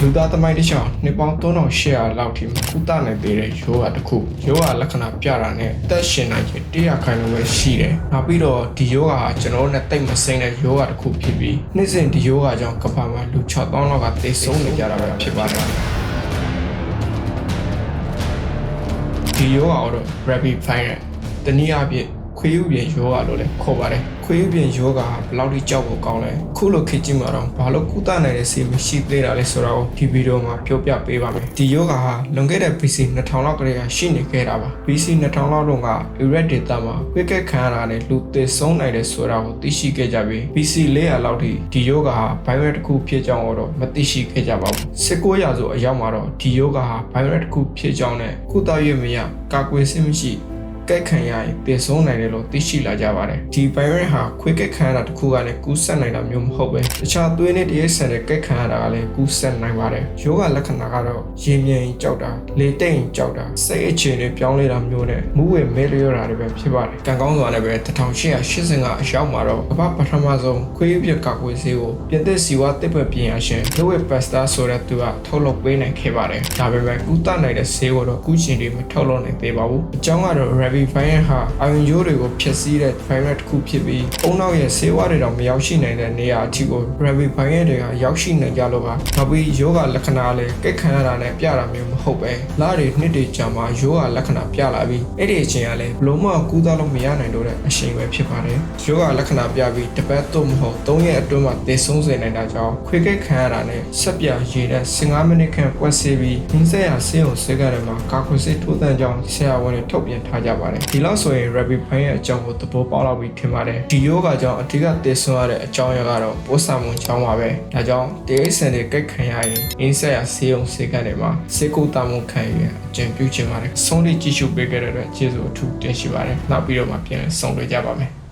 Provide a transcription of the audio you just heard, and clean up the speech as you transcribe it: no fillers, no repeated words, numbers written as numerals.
လူသားသမိုင်းတစ်လျှောက်နှစ်ပေါင်း3800လောက်ထိကုသနိုင်သေးတဲ့ယောဂတစ်ခုယောဂလက္ခဏာပြတာနဲ့အသက်ရှင်နိုင်ခြင်း100ခိုင်နှုန်းပဲရှိတယ်။နောက်ပြီးတော့ဒီယောဂဟာကျွန်တော်တို့နဲ့တိတ်မစိမ့်တဲ့ယောဂတစ်ခုဖြစ်ပြီးနေ့စဉ်ဒီယောဂကြောင့်ကမ္ဘာမှာလူ6000လောက်ကသေဆုံးနေကြတာပဲဖြစ်ပါတယ်။ဒီယောဂကတော့ rapid fire တနည်းအားဖြင့်ခွေးဥပြင်ယောဂလို့လည်းခေါ်ပါတယ်ခွေးဥပြင်ယောဂဟာဘယ်လောက်ထိကြောက်ဖို့ကောင်းလဲခုလိုခေတ်ကြီးမှာတော့ဘာလို့ကုသနိုင်တဲ့ဆေးမရှိသေးတာလဲဆိုတော့ဒီဗီဒီယိုမှာပြောပြပေးပါမယ်ဒီယောဂဟာလွန်ခဲ့တဲ့ BC 2000လောက်ကတည်းကရှိနေခဲ့တာပါ BC 2000လောက်တုန်းက Iraq data မှာခွေးကက်ခံရတာနဲ့လူသေဆုံးနိုင်တယ်ဆိုတာကိုသိရှိခဲ့ကြပြီး BC 400လောက်ထိဒီယောဂဟာ virus တစ်ခုဖြစ်ကြောင်းတော့မသိရှိခဲ့ကြပါဘူး19ရာစုအရောက်မှာတော့ဒီယောဂဟာ virus တစ်ခုဖြစ်ကြောင်းနဲ့ကုသရမရကာကွယ်ဆေးမရှိကက်ခံရရင်သေဆုံးနိုင်တယ်လို့သိရှိလာကြပါတယ်ဒီ virus ဟာခွေးကက်ခံရတာတစ်ခုကလည်းကူးစက်နိုင်တာမျိုးမဟုတ်ပဲတခြားသွေးနဲ့တရက်ဆန်တဲ့ကက်ခံရတာကလည်းကူးစက်နိုင်ပါတယ်ယောဂလက္ခဏာကတော့ရင်မြင်ကြောက်တာလေတိတ်ကြောက်တာစိတ်အခြေအနေပြောင်းလဲတာမျိုးနဲ့မူးဝဲမဲလျောတာတွေပဲဖြစ်ပါတယ်ကံကောင်းစွာနဲ့ပဲ1885အရောက်မှာတော့အပပထမဆုံးခွေးပြက်ကာကွယ်ဆေးကိုပြင်သစ်စီဝါတစ်ပတ်ပြင်ရရှင်လိုဝက်ပတ်စတာဆိုတဲ့သူကထုတ်လုပ်ပေးနိုင်ခဲ့ပါတယ်ဒါပေမဲ့ကုသနိုင်တဲ့ဆေးကိုတော့ကုချင်တွေမထုတ်လုပ်နိုင်သေးပါဘူးအကြောင်းကတော့ Vine ဟာအာယုံရိုးတွေကိုဖျက်ဆီးတဲ့ virus တစ်ခုဖြစ်ပြီးအုံနောက်ရဲ့ဆေးဝါးတွေတော့မရောက်ရှိနိုင်တဲ့နေရာအထိကို Vine တွေကရောက်ရှိနိုင်ကြလို့ပါနောက်ပြီးယောဂလက္ခဏာလည်းကက်ခံရတာနဲ့ပြတာမျိုးမဟုတ်ပဲလတွေနှစ်တွေကြာမှယောဂလက္ခဏာပြလာပြီးအဲ့ဒီအချိန်ကလည်းဘလို့မှကူးသားလို့မရနိုင်တော့တဲ့အချိန်ပဲဖြစ်ပါတယ်ယောဂလက္ခဏာပြပြီးတစ်ပတ်သို့မဟုတ်3ရက်အတွင်းမှာသေဆုံးစေနိုင်တာကြောင့်ခွေးကက်ခံရတာနဲ့ဆက်ပြရေနဲ့15မိနစ်ခန့်ပွက်ဆေးပြီးရင်းဆက်ရဆေးုံဆေးကတွေမှာကာကွယ်ဆေးထိုးသန့်ကြောင်းဆရာဝန်တွေထုတ်ပြန်ထားကြပါတယ်ဒီလောက်ဆိုရင် rapid fire ရဲ့အကြောင်းကိုသဘောပေါက်လောက်ပြီးထင်ပါတယ်ဒီယောဂကြောင့်အဓိကသေဆုံးရတဲ့အကြောင်းအရာကတော့ပိုးဆံမှုကြောင့်ပါပဲဒါကြောင့်တရိတ်ဆန်တွေကက်ခံရရင်အင်းဆက်ရဆေးုံဆေးကတွေမှာဆေးကုသမှုခံရအကျဉ်းပြုချင်ပါတယ်ဆုံးဖြတ်ကြည့်ရှုပေးခဲ့တဲ့အတွက်ကျေးဇူးအထူးတင်ရှိပါတယ်နောက်ပြီးတော့မှပြန်ဆုံတွေ့ကြပါမယ်